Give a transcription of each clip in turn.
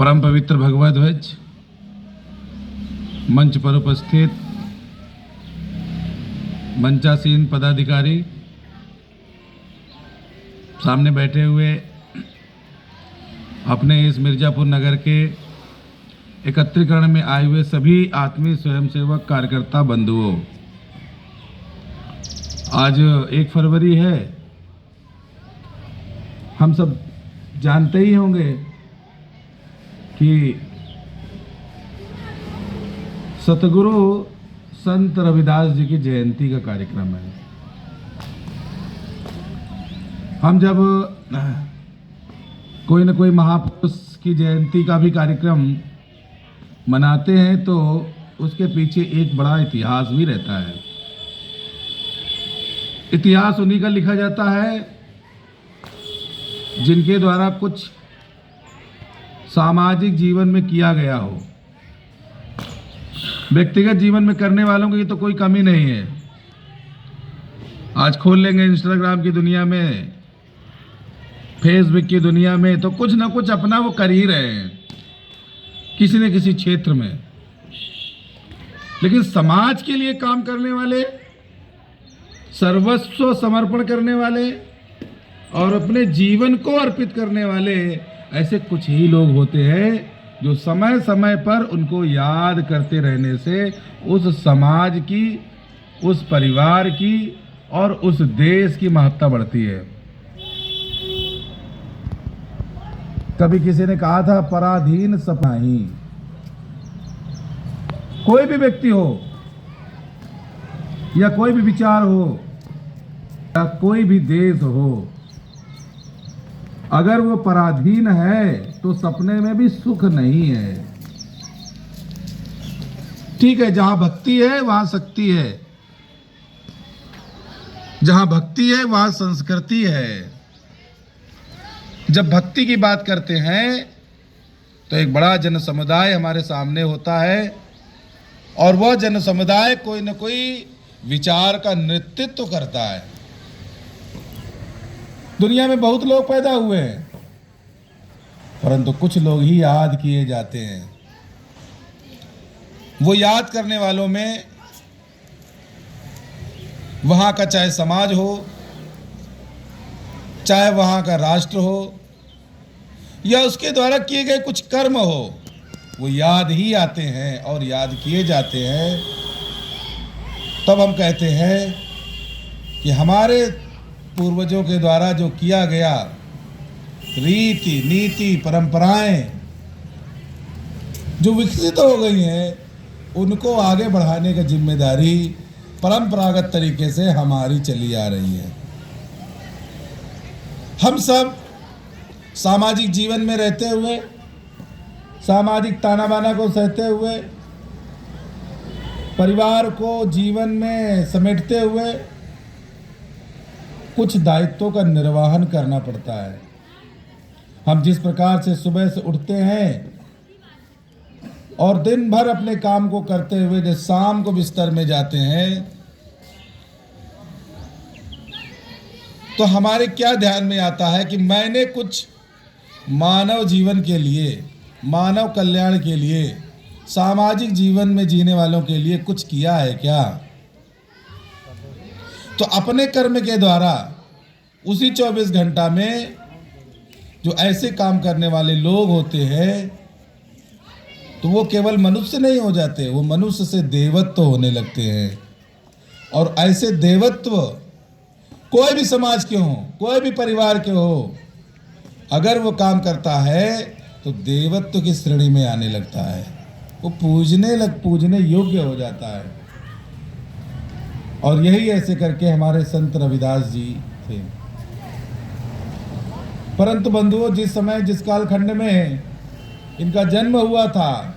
परम पवित्र भगवत ध्वज मंच पर उपस्थित मंचासीन पदाधिकारी, सामने बैठे हुए अपने इस मिर्जापुर नगर के एकत्रीकरण में आए हुए सभी आत्मीय स्वयंसेवक कार्यकर्ता बंधुओं, आज 1 फरवरी है। हम सब जानते ही होंगे कि सतगुरु संत रविदास जी की जयंती का कार्यक्रम है। हम जब कोई न कोई महापुरुष की जयंती का भी कार्यक्रम मनाते हैं तो उसके पीछे एक बड़ा इतिहास भी रहता है। इतिहास उन्हीं का लिखा जाता है जिनके द्वारा कुछ सामाजिक जीवन में किया गया हो। व्यक्तिगत जीवन में करने वालों की तो कोई कमी नहीं है। आज खोल लेंगे इंस्टाग्राम की दुनिया में, फेसबुक की दुनिया में, तो कुछ ना कुछ अपना वो कर ही रहे हैं किसी न किसी क्षेत्र में। लेकिन समाज के लिए काम करने वाले, सर्वस्व समर्पण करने वाले और अपने जीवन को अर्पित करने वाले ऐसे कुछ ही लोग होते हैं जो समय समय पर उनको याद करते रहने से उस समाज की, उस परिवार की और उस देश की महत्ता बढ़ती है। कभी किसी ने कहा था, पराधीन सपना ही। कोई भी व्यक्ति हो या कोई भी विचार हो या कोई भी देश हो, अगर वो पराधीन है तो सपने में भी सुख नहीं है। ठीक है, जहां भक्ति है वहां शक्ति है, जहां भक्ति है वहां संस्कृति है। जब भक्ति की बात करते हैं तो एक बड़ा जन समुदाय हमारे सामने होता है और वह जन समुदाय कोई न कोई विचार का नेतृत्व करता है। दुनिया में बहुत लोग पैदा हुए हैं, परंतु कुछ लोग ही याद किए जाते हैं। वो याद करने वालों में वहां का चाहे समाज हो, चाहे वहां का राष्ट्र हो या उसके द्वारा किए गए कुछ कर्म हो, वो याद ही आते हैं और याद किए जाते हैं। तब हम कहते हैं कि हमारे पूर्वजों के द्वारा जो किया गया रीति नीति परंपराएं जो विकसित हो गई हैं, उनको आगे बढ़ाने की जिम्मेदारी परंपरागत तरीके से हमारी चली आ रही है। हम सब सामाजिक जीवन में रहते हुए, सामाजिक ताना बाना को सहते हुए, परिवार को जीवन में समेटते हुए कुछ दायित्वों का निर्वहन करना पड़ता है। हम जिस प्रकार से सुबह से उठते हैं और दिन भर अपने काम को करते हुए जब शाम को बिस्तर में जाते हैं तो हमारे क्या ध्यान में आता है कि मैंने कुछ मानव जीवन के लिए, मानव कल्याण के लिए, सामाजिक जीवन में जीने वालों के लिए कुछ किया है क्या? तो अपने कर्म के द्वारा उसी 24 घंटा में जो ऐसे काम करने वाले लोग होते हैं तो वो केवल मनुष्य नहीं हो जाते, वो मनुष्य से देवत्व होने लगते हैं। और ऐसे देवत्व कोई भी समाज के हो, कोई भी परिवार के हो, अगर वो काम करता है तो देवत्व की श्रेणी में आने लगता है, वो पूजने योग्य हो जाता है। और यही ऐसे करके हमारे संत रविदास जी थे। परंतु बंधुओं, जिस समय, जिस कालखंड में इनका जन्म हुआ था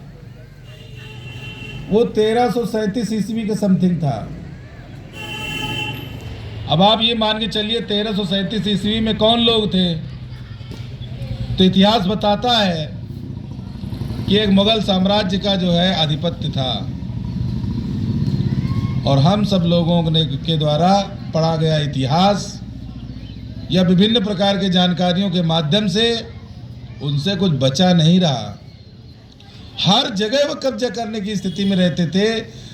वो 1337 ईस्वी के समथिंग था। अब आप ये मान के चलिए 1337 ईस्वी में कौन लोग थे? तो इतिहास बताता है कि एक मुगल साम्राज्य का जो है आधिपत्य था और हम सब लोगों के द्वारा पढ़ा गया इतिहास या विभिन्न प्रकार के जानकारियों के माध्यम से उनसे कुछ बचा नहीं रहा। हर जगह वो कब्जा करने की स्थिति में रहते थे।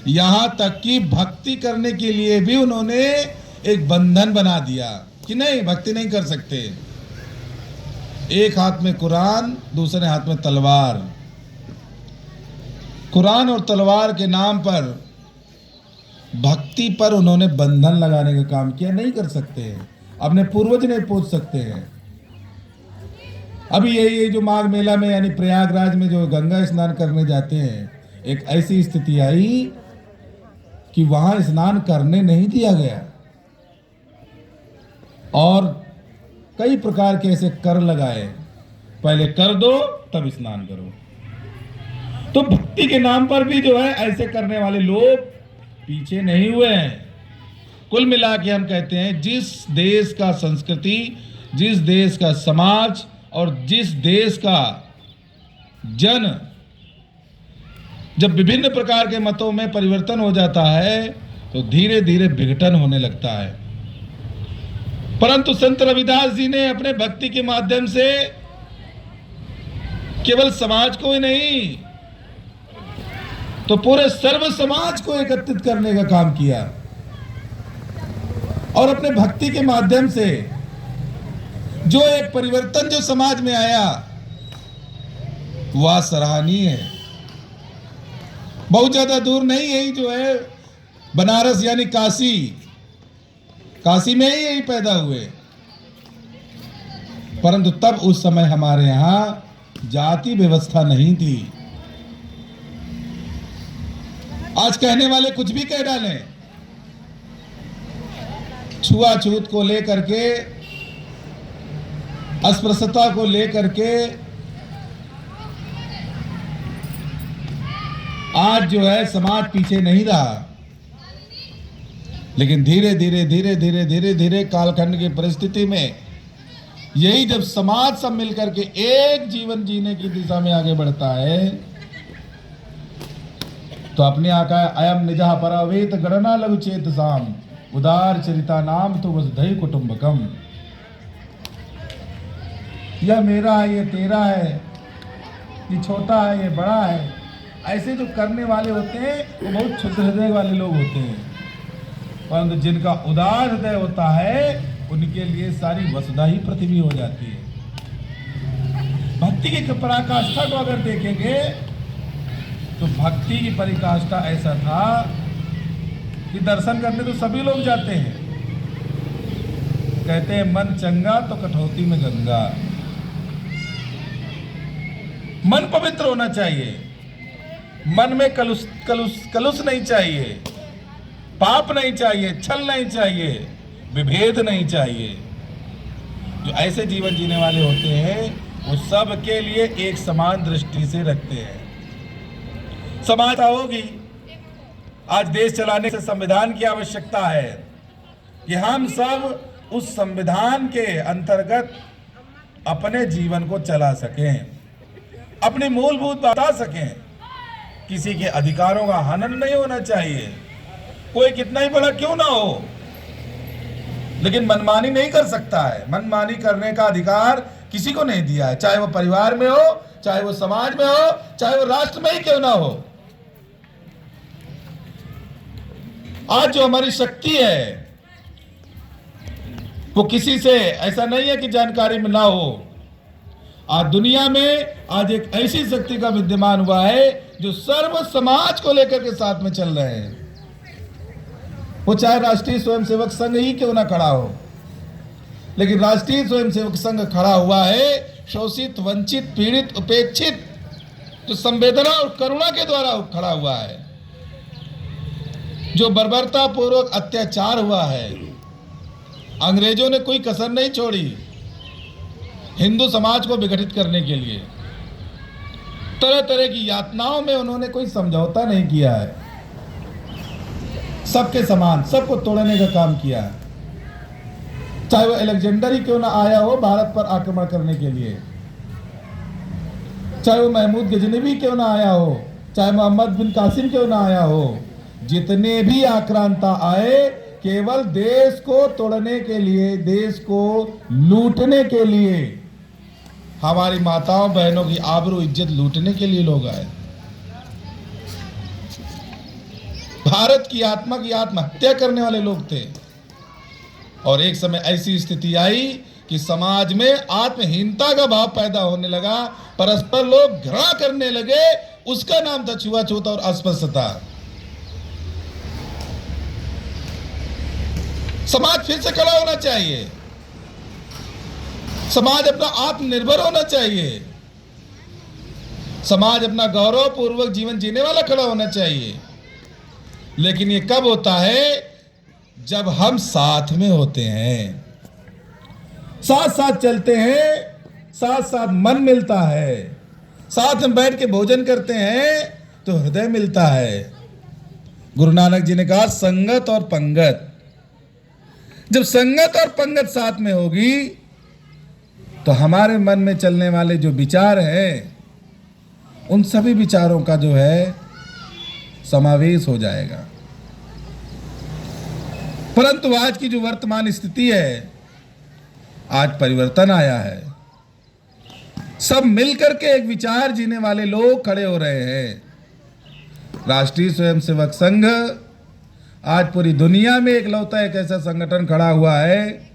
यहाँ तक कि भक्ति करने के लिए भी उन्होंने एक बंधन बना दिया कि नहीं, भक्ति नहीं कर सकते। एक हाथ में कुरान, दूसरे हाथ में तलवार। कुरान और तलवार के नाम पर भक्ति पर उन्होंने बंधन लगाने का काम किया। नहीं कर सकते हैं, अपने पूर्वज नहीं पूछ सकते हैं। अभी यही जो माघ मेला में यानी प्रयागराज में जो गंगा स्नान करने जाते हैं, एक ऐसी स्थिति आई कि वहां स्नान करने नहीं दिया गया और कई प्रकार के ऐसे कर लगाए, पहले कर दो तब स्नान करो। तो भक्ति के नाम पर भी जो है ऐसे करने वाले लोग पीछे नहीं हुए हैं। कुल मिला के हम कहते हैं जिस देश का संस्कृति, जिस देश का समाज और जिस देश का जन जब विभिन्न प्रकार के मतों में परिवर्तन हो जाता है तो धीरे धीरे विघटन होने लगता है। परंतु संत रविदास जी ने अपने भक्ति के माध्यम से केवल समाज को ही नहीं तो पूरे सर्व समाज को एकत्रित करने का काम किया और अपने भक्ति के माध्यम से जो एक परिवर्तन जो समाज में आया वह सराहनीय है। बहुत ज्यादा दूर नहीं, यही जो है बनारस यानी काशी, काशी में ही यही पैदा हुए। परंतु तब उस समय हमारे यहां जाति व्यवस्था नहीं थी। आज कहने वाले कुछ भी कह डालें, छुआछूत को लेकर के, अस्पृश्यता को लेकर के आज जो है समाज पीछे नहीं रहा। लेकिन धीरे धीरे धीरे धीरे धीरे धीरे कालखंड की परिस्थिति में यही जब समाज सब मिलकर के एक जीवन जीने की दिशा में आगे बढ़ता है तो अपने आका अयम निजः परावेत गणना लघु चेत साम उदार चरिता नाम तो वसुधैव कुटुंबकम। यह मेरा है, ये तेरा है, ये छोटा है, ये बड़ा है, ऐसे जो करने वाले होते हैं वो बहुत क्षुद्र हृदय वाले लोग होते हैं। परंतु जिनका उदार हृदय होता है उनके लिए सारी वसुधा ही पृथ्वी हो जाती है। भक्ति की पराकाष्ठा को अगर देखेंगे तो भक्ति की पराकाष्ठा ऐसा था कि दर्शन करने तो सभी लोग जाते हैं। कहते हैं मन चंगा तो कठौती में गंगा। मन पवित्र होना चाहिए, मन में कलुष नहीं चाहिए, पाप नहीं चाहिए, छल नहीं चाहिए, विभेद नहीं चाहिए। जो ऐसे जीवन जीने वाले होते हैं वो सब के लिए एक समान दृष्टि से रखते हैं। समानता होगी। आज देश चलाने से संविधान की आवश्यकता है कि हम सब उस संविधान के अंतर्गत अपने जीवन को चला सकें, अपनी मूलभूत बता सकें। किसी के अधिकारों का हनन नहीं होना चाहिए, कोई कितना ही बड़ा क्यों ना हो, लेकिन मनमानी नहीं कर सकता है। मनमानी करने का अधिकार किसी को नहीं दिया है, चाहे वो परिवार में हो, चाहे वो समाज में हो, चाहे वो राष्ट्र में ही क्यों ना हो। आज जो हमारी शक्ति है वो किसी से ऐसा नहीं है कि जानकारी में ना हो। आज दुनिया में आज एक ऐसी शक्ति का विद्यमान हुआ है जो सर्व समाज को लेकर के साथ में चल रहे हैं। वो चाहे राष्ट्रीय स्वयंसेवक संघ ही क्यों ना खड़ा हो, लेकिन राष्ट्रीय स्वयंसेवक संघ खड़ा हुआ है शोषित, वंचित, पीड़ित, उपेक्षित, जो संवेदना और करुणा के द्वारा खड़ा हुआ है। जो बर्बरता पूर्वक अत्याचार हुआ है, अंग्रेजों ने कोई कसर नहीं छोड़ी हिंदू समाज को विघटित करने के लिए। तरह तरह की यातनाओं में उन्होंने कोई समझौता नहीं किया है, सबके समान, सबको तोड़ने का काम किया है। चाहे वो अलेक्जेंडर ही क्यों ना आया हो भारत पर आक्रमण करने के लिए, चाहे वो महमूद गजनवी क्यों ना आया हो, चाहे मोहम्मद बिन कासिम क्यों ना आया हो, जितने भी आक्रांता आए केवल देश को तोड़ने के लिए, देश को लूटने के लिए, हमारी माताओं बहनों की आबरू इज्जत लूटने के लिए लोग आए। भारत की आत्मा की आत्महत्या करने वाले लोग थे। और एक समय ऐसी स्थिति आई कि समाज में आत्महीनता का भाव पैदा होने लगा, परस्पर लोग घृणा करने लगे। उसका नाम था छुआछूत और अस्पृश्यता। समाज फिर से खड़ा होना चाहिए, समाज अपना आत्मनिर्भर होना चाहिए, समाज अपना गौरवपूर्वक जीवन जीने वाला खड़ा होना चाहिए। लेकिन ये कब होता है? जब हम साथ में होते हैं, साथ साथ चलते हैं, साथ साथ मन मिलता है, साथ में बैठ के भोजन करते हैं तो हृदय मिलता है। गुरु नानक जी ने कहा संगत और पंगत। जब संगत और पंगत साथ में होगी तो हमारे मन में चलने वाले जो विचार हैं उन सभी विचारों का जो है समावेश हो जाएगा। परंतु आज की जो वर्तमान स्थिति है, आज परिवर्तन आया है। सब मिलकर के एक विचार जीने वाले लोग खड़े हो रहे हैं। राष्ट्रीय स्वयंसेवक संघ आज पूरी दुनिया में एकलौता एक ऐसा संगठन खड़ा हुआ है,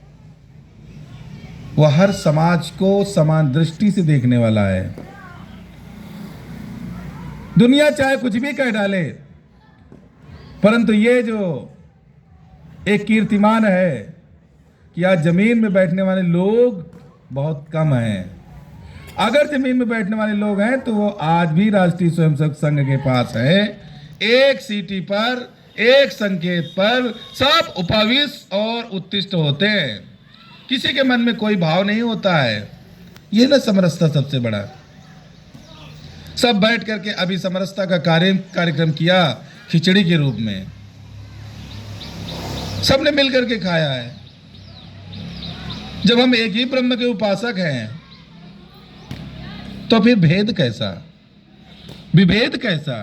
वह हर समाज को समान दृष्टि से देखने वाला है। दुनिया चाहे कुछ भी कह डाले, परंतु ये जो एक कीर्तिमान है कि आज जमीन में बैठने वाले लोग बहुत कम हैं। अगर जमीन में बैठने वाले लोग हैं तो वो आज भी राष्ट्रीय स्वयंसेवक संघ के पास है। एक सीटी पर, एक संकेत पर सब उपविष्ट और उत्तिष्ठ होते हैं। किसी के मन में कोई भाव नहीं होता है। ये ना समरसता सबसे बड़ा। सब बैठ करके अभी समरसता का कार्यक्रम किया खिचड़ी के रूप में, सबने मिलकर के खाया है। जब हम एक ही ब्रह्म के उपासक हैं तो फिर भेद कैसा, विभेद कैसा?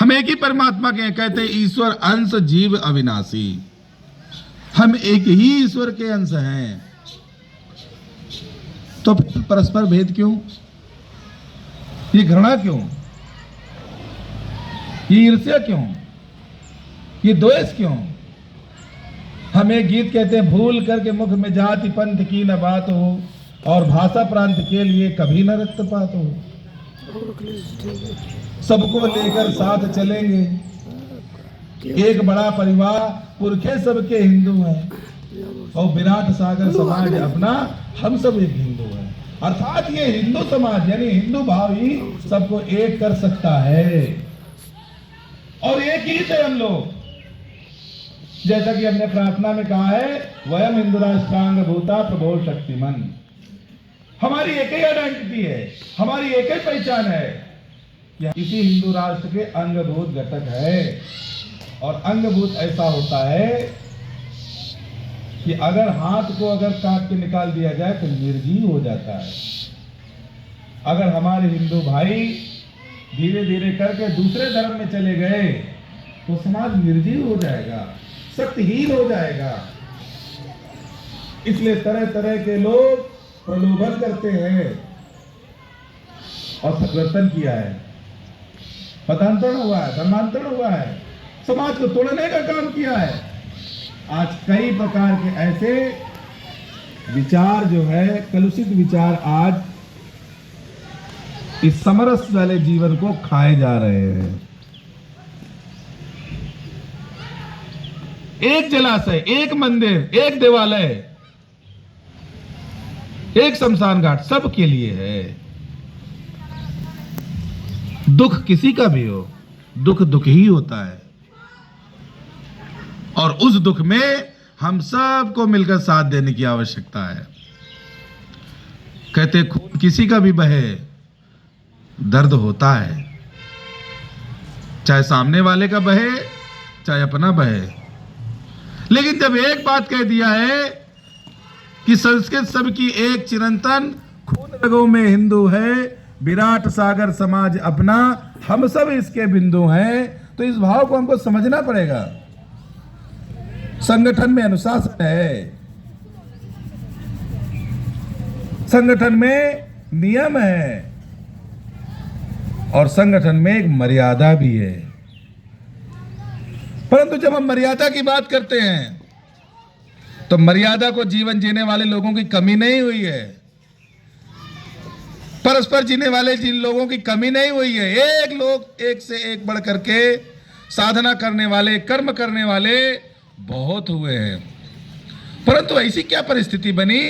हम एक ही परमात्मा के हैं। कहते ईश्वर अंश जीव अविनाशी। हम एक ही ईश्वर के अंश हैं, तो फिर परस्पर भेद क्यों? ये घृणा क्यों? ये ईर्ष्या क्यों? ये द्वेष क्यों? हम एक गीत कहते हैं, भूल करके मुख में जाति पंथ की न बात हो, और भाषा प्रांत के लिए कभी न रक्तपात हो। सबको लेकर साथ चलेंगे, एक बड़ा परिवार, पुरखे सबके हिंदू हैं, और विराट सागर समाज अपना, हम सब एक हिंदू हैं। अर्थात ये हिंदू समाज यानी हिंदू भाव ही सबको एक कर सकता है। और एक ही थे हम लोग, जैसा कि हमने प्रार्थना में कहा है, वयम हिंदू राष्ट्रांग भूता प्रभो शक्तिमन। हमारी एक ही आइडेंटिटी है, हमारी एक ही पहचान है, इसी हिंदू राष्ट्र के अंगभूत घटक है। और अंगभूत ऐसा होता है कि अगर हाथ को अगर काट के निकाल दिया जाए तो निर्जीव हो जाता है। अगर हमारे हिंदू भाई धीरे धीरे करके दूसरे धर्म में चले गए तो समाज निर्जीव हो जाएगा, शक्तिहीन हो जाएगा। इसलिए तरह तरह के लोग प्रलोभन करते हैं और परिवर्तन किया है, मतांतरण हुआ है, धर्मांतरण हुआ है, समाज को तोड़ने का काम किया है। आज कई प्रकार के ऐसे विचार जो है, कलुषित विचार आज इस समरस वाले जीवन को खाए जा रहे हैं। एक जलाशय, एक मंदिर, एक देवालय, एक शमशान घाट सबके लिए है। दुख किसी का भी हो, दुख दुख ही होता है, और उस दुख में हम सबको मिलकर साथ देने की आवश्यकता है। कहते खून किसी का भी बहे, दर्द होता है, चाहे सामने वाले का बहे चाहे अपना बहे। लेकिन जब एक बात कह दिया है कि संस्कृत सबकी एक चिरंतन, खून रगों में हिंदू है, विराट सागर समाज अपना, हम सब इसके बिंदु हैं, तो इस भाव को हमको समझना पड़ेगा। संगठन में अनुशासन है, संगठन में नियम है, और संगठन में एक मर्यादा भी है। परंतु जब हम मर्यादा की बात करते हैं तो मर्यादा को जीवन जीने वाले लोगों की कमी नहीं हुई है, परस्पर जीने वाले जिन लोगों की कमी नहीं हुई है। एक लोग एक से एक बढ़ करके साधना करने वाले, कर्म करने वाले बहुत हुए हैं। परंतु ऐसी क्या परिस्थिति बनी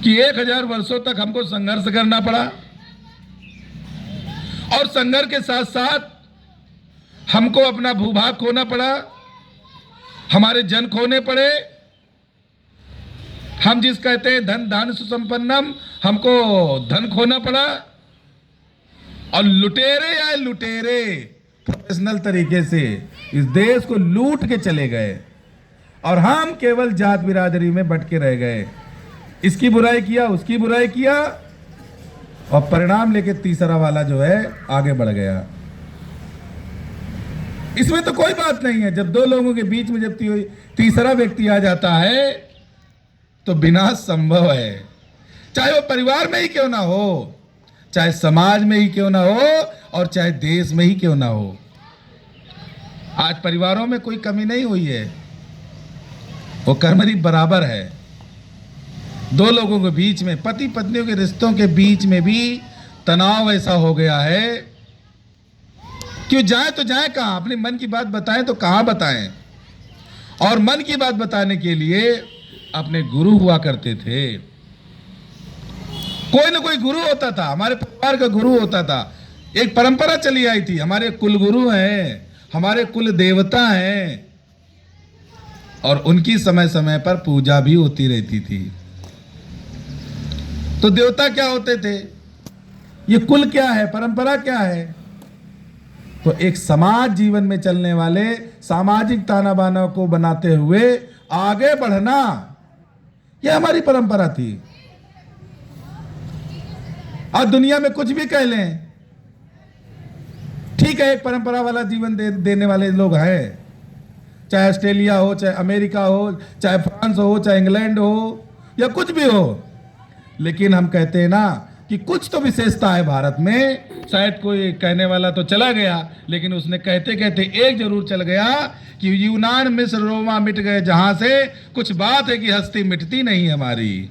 कि 1000 वर्षों तक हमको संघर्ष करना पड़ा, और संघर्ष के साथ साथ हमको अपना भूभाग खोना पड़ा, हमारे जन खोने पड़े। हम जिस कहते हैं धन दान सुसंपन्नम, हमको धन खोना पड़ा, और लुटेरे आए, लुटेरे प्रोफेशनल तरीके से इस देश को लूट के चले गए, और हम केवल जात बिरादरी में बटके रह गए। इसकी बुराई किया, उसकी बुराई किया, और परिणाम लेके तीसरा वाला जो है आगे बढ़ गया। इसमें तो कोई बात नहीं है। जब दो लोगों के बीच में जब तीसरा व्यक्ति आ जाता है तो विनाश संभव है, चाहे वो परिवार में ही क्यों ना हो, चाहे समाज में ही क्यों ना हो, और चाहे देश में ही क्यों ना हो। आज परिवारों में कोई कमी नहीं हुई है, वो कर्मरी बराबर है। दो लोगों के बीच में, पति पत्नियों के रिश्तों के बीच में भी तनाव ऐसा हो गया है कि जाए तो जाए कहां, अपने मन की बात बताएं तो कहां बताएं। और मन की बात बताने के लिए अपने गुरु हुआ करते थे, कोई ना कोई गुरु होता था, हमारे परिवार का गुरु होता था। एक परंपरा चली आई थी, हमारे कुल गुरु हैं, हमारे कुल देवता हैं, और उनकी समय समय पर पूजा भी होती रहती थी। तो देवता क्या होते थे, ये कुल क्या है, परंपरा क्या है? तो एक समाज जीवन में चलने वाले सामाजिक ताना बाना को बनाते हुए आगे बढ़ना, यह हमारी परंपरा थी। आज दुनिया में कुछ भी कह लें, ठीक है, एक परंपरा वाला जीवन देने वाले लोग हैं, चाहे ऑस्ट्रेलिया हो, चाहे अमेरिका हो, चाहे फ्रांस हो, चाहे इंग्लैंड हो, या कुछ भी हो। लेकिन हम कहते हैं ना कि कुछ तो विशेषता है भारत में। शायद कोई कहने वाला तो चला गया, लेकिन उसने कहते कहते एक जरूर चल गया कि यूनान मिस्र रोमा मिट गए जहां से, कुछ बात है कि हस्ती मिटती नहीं हमारी।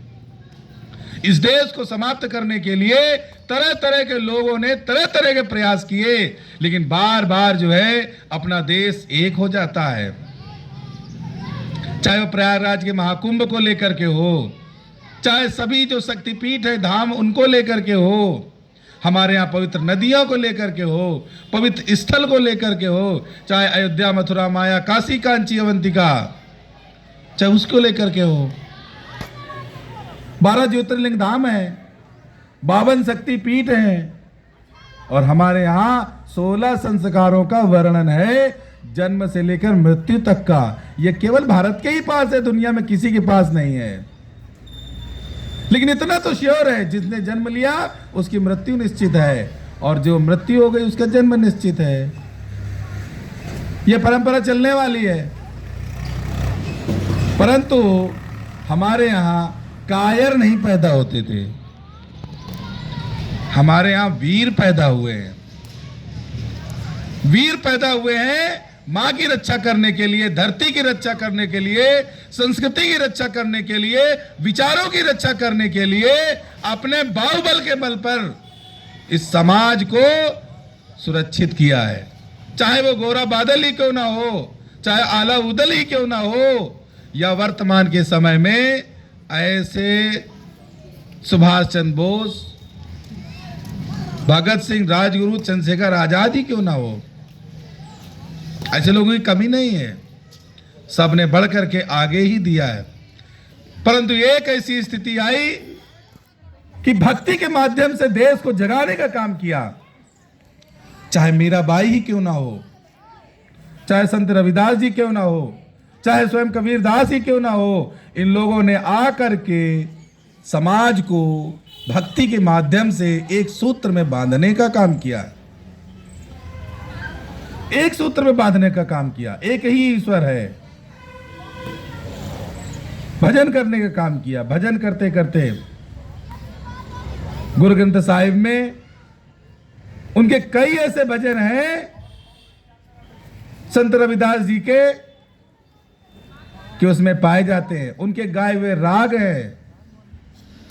इस देश को समाप्त करने के लिए तरह तरह के लोगों ने तरह तरह के प्रयास किए, लेकिन बार बार जो है अपना देश एक हो जाता है। चाहे वो प्रयागराज के महाकुंभ को लेकर के हो, चाहे सभी जो शक्तिपीठ है धाम उनको लेकर के हो, हमारे यहाँ पवित्र नदियों को लेकर के हो, पवित्र स्थल को लेकर के हो, चाहे अयोध्या मथुरा माया काशी कांची अवंतिका, चाहे उसको लेकर के हो। 12 ज्योतिर्लिंग धाम है, 52 शक्ति पीठ हैं, और हमारे यहाँ 16 संस्कारों का वर्णन है, जन्म से लेकर मृत्यु तक का। यह केवल भारत के ही पास है, दुनिया में किसी के पास नहीं है। लेकिन इतना तो श्योर है, जिसने जन्म लिया उसकी मृत्यु निश्चित है, और जो मृत्यु हो गई उसका जन्म निश्चित है। यह परंपरा चलने वाली है। परंतु हमारे यहाँ कायर नहीं पैदा होते थे, हमारे यहाँ वीर पैदा हुए हैं। वीर पैदा हुए हैं मां की रक्षा करने के लिए, धरती की रक्षा करने के लिए, संस्कृति की रक्षा करने के लिए, विचारों की रक्षा करने के लिए, अपने बाहुबल के बल पर इस समाज को सुरक्षित किया है। चाहे वो गोरा बादल ही क्यों ना हो, चाहे आला उदल ही क्यों ना हो, या वर्तमान के समय में ऐसे सुभाष चंद्र बोस, भगत सिंह, राजगुरु, चंद्रशेखर आजाद ही क्यों ना हो, ऐसे लोगों की कमी नहीं है। सबने बढ़ करके आगे ही दिया है। परंतु एक ऐसी स्थिति आई कि भक्ति के माध्यम से देश को जगाने का काम किया। चाहे मीराबाई ही क्यों ना हो, चाहे संत रविदास जी क्यों ना हो, चाहे स्वयं कबीरदास ही क्यों ना हो, इन लोगों ने आकर के समाज को भक्ति के माध्यम से एक सूत्र में बांधने का काम किया। एक सूत्र में बांधने का काम किया। एक ही ईश्वर है। भजन करने का काम किया। भजन करते करते गुरु ग्रंथ साहिब में उनके कई ऐसे भजन हैं संत रविदास जी के कि उसमें पाए जाते हैं, उनके गाए हुए राग हैं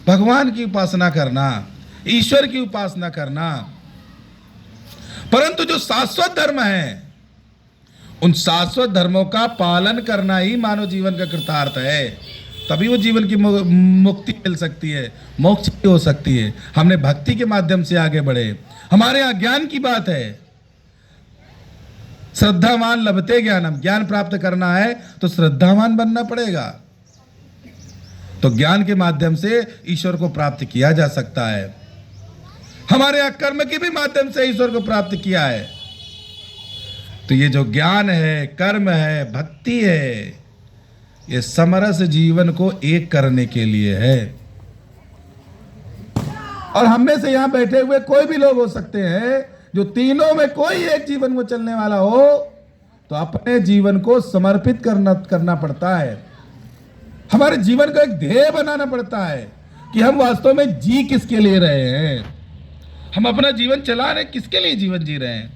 भगवान की उपासना करना, ईश्वर की उपासना करना। परंतु जो शाश्वत धर्म है, उन शाश्वत धर्मों का पालन करना ही मानव जीवन का कृतार्थ है। तभी वो जीवन की मुक्ति मिल सकती है, मोक्ष हो सकती है। हमने भक्ति के माध्यम से आगे बढ़े। हमारे यहाँ ज्ञान की बात है, श्रद्धावान लभते ज्ञानम, ज्ञान प्राप्त करना है तो श्रद्धावान बनना पड़ेगा। तो ज्ञान के माध्यम से ईश्वर को प्राप्त किया जा सकता है। हमारे यहाँ कर्म के भी माध्यम से ईश्वर को प्राप्त किया है। तो ये जो ज्ञान है, कर्म है, भक्ति है, ये समरस जीवन को एक करने के लिए है। और हम में से यहां बैठे हुए कोई भी लोग हो सकते हैं जो तीनों में कोई एक जीवन में चलने वाला हो, तो अपने जीवन को समर्पित करना पड़ता है। हमारे जीवन को एक ध्येय बनाना पड़ता है कि हम वास्तव में जी किसके लिए रहे हैं, हम अपना जीवन चला रहे, किसके लिए जीवन जी रहे हैं,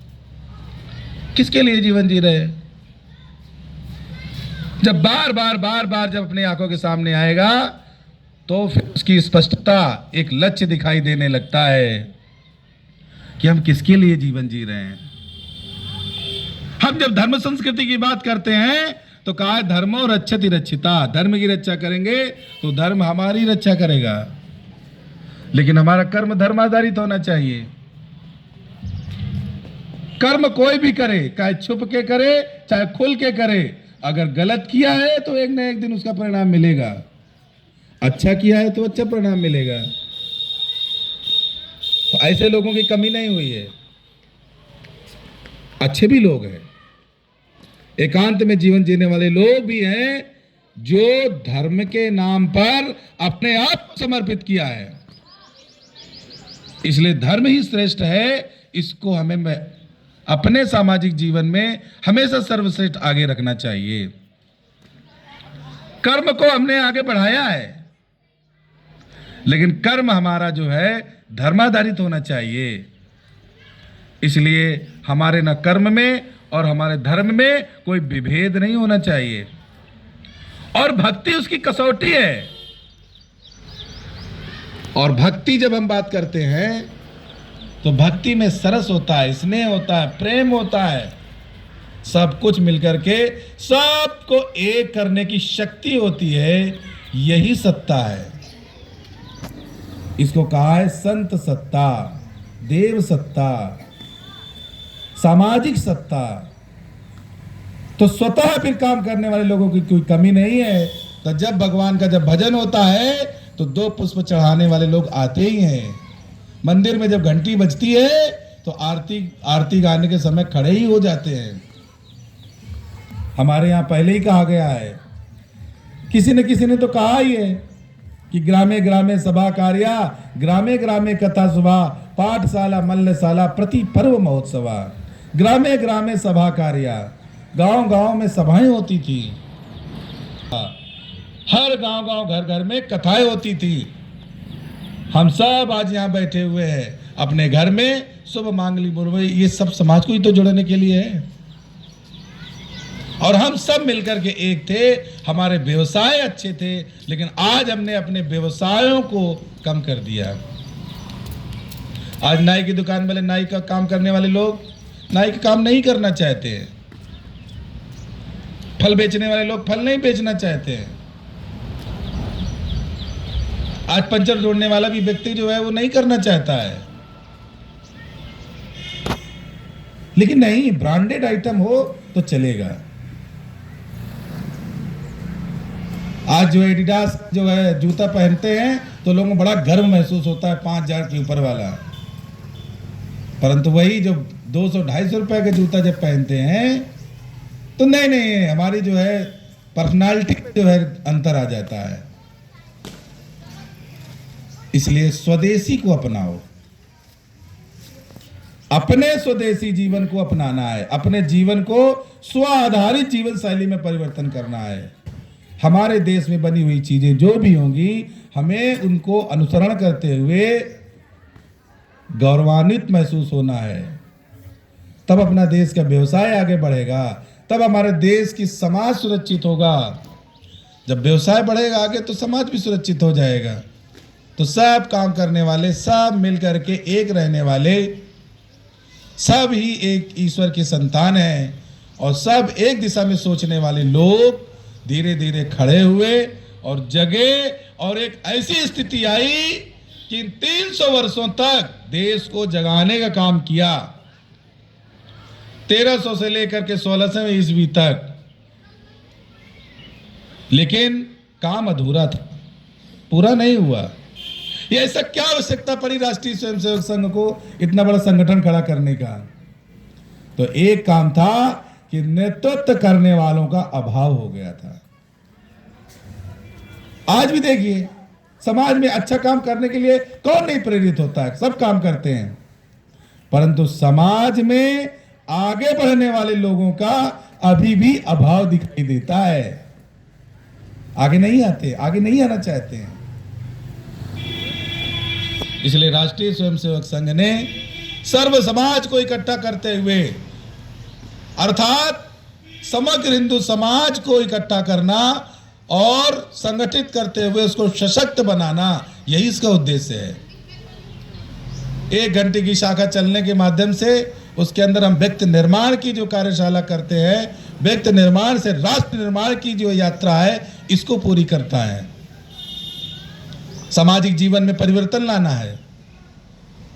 किसके लिए जीवन जी रहे हैं। जब बार बार जब अपनी आंखों के सामने आएगा तो फिर उसकी स्पष्टता, एक लक्ष्य दिखाई देने लगता है कि हम किसके लिए जीवन जी रहे हैं। हम जब धर्म संस्कृति की बात करते हैं तो कहा है धर्मो रक्षति रक्षिता, धर्म की रक्षा करेंगे तो धर्म हमारी रक्षा करेगा। लेकिन हमारा कर्म धर्म आधारित होना चाहिए। कर्म कोई भी करे, चाहे छुप के करे चाहे खुल के करे, अगर गलत किया है तो एक न एक दिन उसका परिणाम मिलेगा, अच्छा किया है तो अच्छा परिणाम मिलेगा। तो ऐसे लोगों की कमी नहीं हुई है, अच्छे भी लोग हैं, एकांत में जीवन जीने वाले लोग भी हैं जो धर्म के नाम पर अपने आप को समर्पित किया है। इसलिए धर्म ही श्रेष्ठ है, इसको हमें अपने सामाजिक जीवन में हमेशा सर्वश्रेष्ठ आगे रखना चाहिए। कर्म को हमने आगे बढ़ाया है, लेकिन कर्म हमारा जो है धर्माधारित होना चाहिए। इसलिए हमारे न कर्म में और हमारे धर्म में कोई विभेद नहीं होना चाहिए। और भक्ति उसकी कसौटी है। और भक्ति जब हम बात करते हैं तो भक्ति में सरस होता है, स्नेह होता है, प्रेम होता है, सब कुछ मिलकर के सबको एक करने की शक्ति होती है। यही सत्ता है। इसको कहा है संत सत्ता, देव सत्ता, सामाजिक सत्ता। तो स्वतः फिर काम करने वाले लोगों की कोई कमी नहीं है। तो जब भगवान का जब भजन होता है तो 2 पुष्प चढ़ाने वाले लोग आते ही हैं। मंदिर में जब घंटी बजती है तो आरती गाने के समय खड़े ही हो जाते हैं। हमारे यहाँ पहले ही कहा गया है, किसी न किसी ने तो कहा ही है कि ग्रामे ग्रामे सभा कार्या, ग्रामे ग्रामे कथा सुभा, पाठशाला मल्लशाला प्रति पर्व महोत्सवा। ग्रामे ग्रामे सभा कार्या, गांव गांव में सभाएं होती थी, हर गांव गांव घर घर में कथाएं होती थी। हम सब आज यहाँ बैठे हुए हैं अपने घर में, शुभ मांगली बुरवई, ये सब समाज को ही तो जोड़ने के लिए है। और हम सब मिलकर के एक थे, हमारे व्यवसाय अच्छे थे, लेकिन आज हमने अपने व्यवसायों को कम कर दिया। आज नाई की दुकान वाले, नाई का काम करने वाले लोग नाई का काम नहीं करना चाहते हैं। फल बेचने वाले लोग फल नहीं बेचना चाहते हैं। आज पंचर जोड़ने वाला भी व्यक्ति जो है वो नहीं करना चाहता है। लेकिन नहीं, ब्रांडेड आइटम हो तो चलेगा। आज जो एडिडास जो है जूता पहनते हैं तो लोगों को बड़ा गर्व महसूस होता है, 5,000 के ऊपर वाला। परंतु वही जो 200-250 रुपए का जूता जब पहनते हैं तो नहीं, हमारी जो है पर्सनालिटी जो है अंतर आ जाता है। इसलिए स्वदेशी को अपनाओ, अपने स्वदेशी जीवन को अपनाना है, अपने जीवन को स्व आधारित जीवन शैली में परिवर्तन करना है। हमारे देश में बनी हुई चीजें जो भी होंगी, हमें उनको अनुसरण करते हुए गौरवान्वित महसूस होना है, तब अपना देश का व्यवसाय आगे बढ़ेगा, तब हमारे देश की समाज सुरक्षित होगा। जब व्यवसाय बढ़ेगा आगे तो समाज भी सुरक्षित हो जाएगा। तो सब काम करने वाले, सब मिल करके एक रहने वाले, सब ही एक ईश्वर की संतान हैं और सब एक दिशा में सोचने वाले लोग धीरे धीरे खड़े हुए और जगे और एक ऐसी स्थिति आई कि 300 वर्षों तक देश को जगाने का काम किया, 1300 से लेकर के 1600 ईस्वी तक। लेकिन काम अधूरा था, पूरा नहीं हुआ। ये ऐसा क्या आवश्यकता पड़ी राष्ट्रीय स्वयंसेवक संघ को इतना बड़ा संगठन खड़ा करने का? तो एक काम था कि नेतृत्व करने वालों का अभाव हो गया था। आज भी देखिए समाज में अच्छा काम करने के लिए कौन नहीं प्रेरित होता है, सब काम करते हैं, परंतु समाज में आगे बढ़ने वाले लोगों का अभी भी अभाव दिखाई देता है। आगे नहीं आते, आगे नहीं आना चाहते हैं। इसलिए राष्ट्रीय स्वयंसेवक संघ ने सर्व समाज को इकट्ठा करते हुए, अर्थात समग्र हिंदू समाज को इकट्ठा करना और संगठित करते हुए उसको सशक्त बनाना, यही इसका उद्देश्य है। 1 घंटे की शाखा चलने के माध्यम से उसके अंदर हम व्यक्ति निर्माण की जो कार्यशाला करते हैं, व्यक्ति निर्माण से राष्ट्र निर्माण की जो यात्रा है, इसको पूरी करता है। सामाजिक जीवन में परिवर्तन लाना है,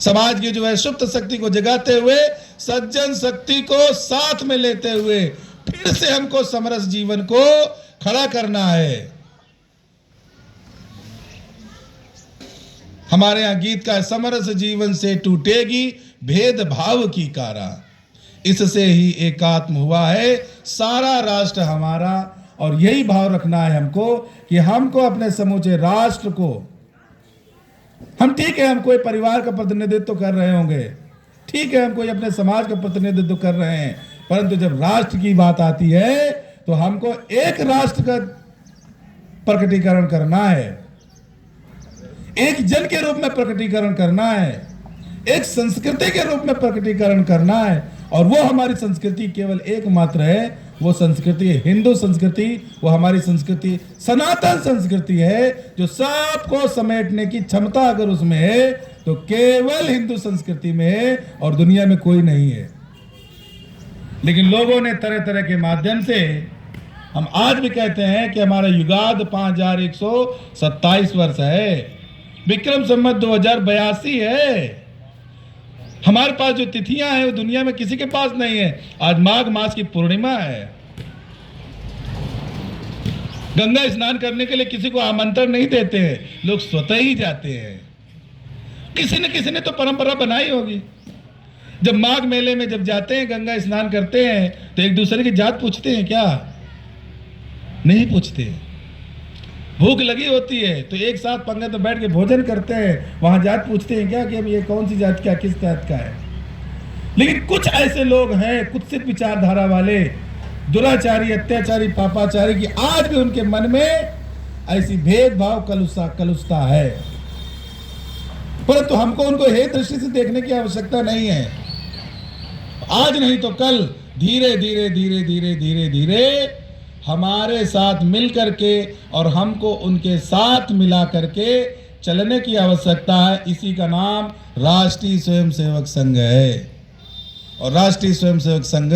समाज की जो है सुप्त शक्ति को जगाते हुए, सज्जन शक्ति को साथ में लेते हुए फिर से हमको समरस जीवन को खड़ा करना है। हमारे यहां गीत का समरस जीवन से टूटेगी भेदभाव की कारा, इससे ही एकात्म हुआ है सारा राष्ट्र हमारा। और यही भाव रखना है हमको कि हमको अपने समूचे राष्ट्र को, हम ठीक है हम कोई परिवार का प्रतिनिधित्व कर रहे होंगे, ठीक है हम कोई अपने समाज का प्रतिनिधित्व कर रहे हैं, परंतु जब राष्ट्र की बात आती है तो हमको एक राष्ट्र का प्रकटीकरण करना है, एक जन के रूप में प्रकटीकरण करना है, एक संस्कृति के रूप में प्रकटीकरण करना है। और वो हमारी संस्कृति केवल एकमात्र है, वो संस्कृति हिंदू संस्कृति, वो हमारी संस्कृति सनातन संस्कृति है, जो सबको समेटने की क्षमता अगर उसमें है तो केवल हिंदू संस्कृति में है और दुनिया में कोई नहीं है। लेकिन लोगों ने तरह तरह के माध्यम से, हम आज भी कहते हैं कि हमारा युगाद 5127 वर्ष है, विक्रम संवत 2082 है। हमारे पास जो तिथियां हैं वो दुनिया में किसी के पास नहीं है। आज माघ मास की पूर्णिमा है, गंगा स्नान करने के लिए किसी को आमंत्रण नहीं देते हैं, लोग स्वतः ही जाते हैं। किसी ने तो परंपरा बनाई होगी। जब माघ मेले में जब जाते हैं, गंगा स्नान करते हैं, तो एक दूसरे की जात पूछते हैं क्या? नहीं पूछते। भूख लगी होती है तो एक साथ पंगत में बैठ के भोजन करते हैं, वहां जात पूछते हैं क्या कि अब ये कौन सी जात का, किस जात का है? लेकिन कुछ ऐसे लोग हैं, कुत्सित विचारधारा वाले, दुराचारी, अत्याचारी, पापाचारी, की आज भी उनके मन में ऐसी भेदभाव कलुषता है। परंतु हमको उनको हे दृष्टि से देखने की आवश्यकता नहीं है। आज नहीं तो कल धीरे धीरे धीरे धीरे धीरे धीरे हमारे साथ मिल करके और हमको उनके साथ मिला करके चलने की आवश्यकता है। इसी का नाम राष्ट्रीय स्वयंसेवक संघ है। और राष्ट्रीय स्वयंसेवक संघ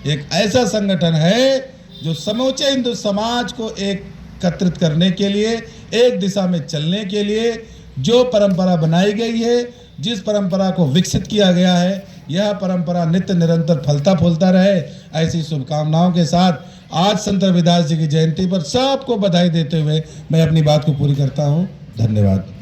एक ऐसा संगठन है जो समूचे हिंदू समाज को एकत्रित करने के लिए, एक दिशा में चलने के लिए जो परंपरा बनाई गई है, जिस परंपरा को विकसित किया गया है, यह परंपरा नित्य निरंतर फलता फूलता रहे, ऐसी शुभकामनाओं के साथ आज संत रविदास जी की जयंती पर सबको बधाई देते हुए मैं अपनी बात को पूरी करता हूँ। धन्यवाद।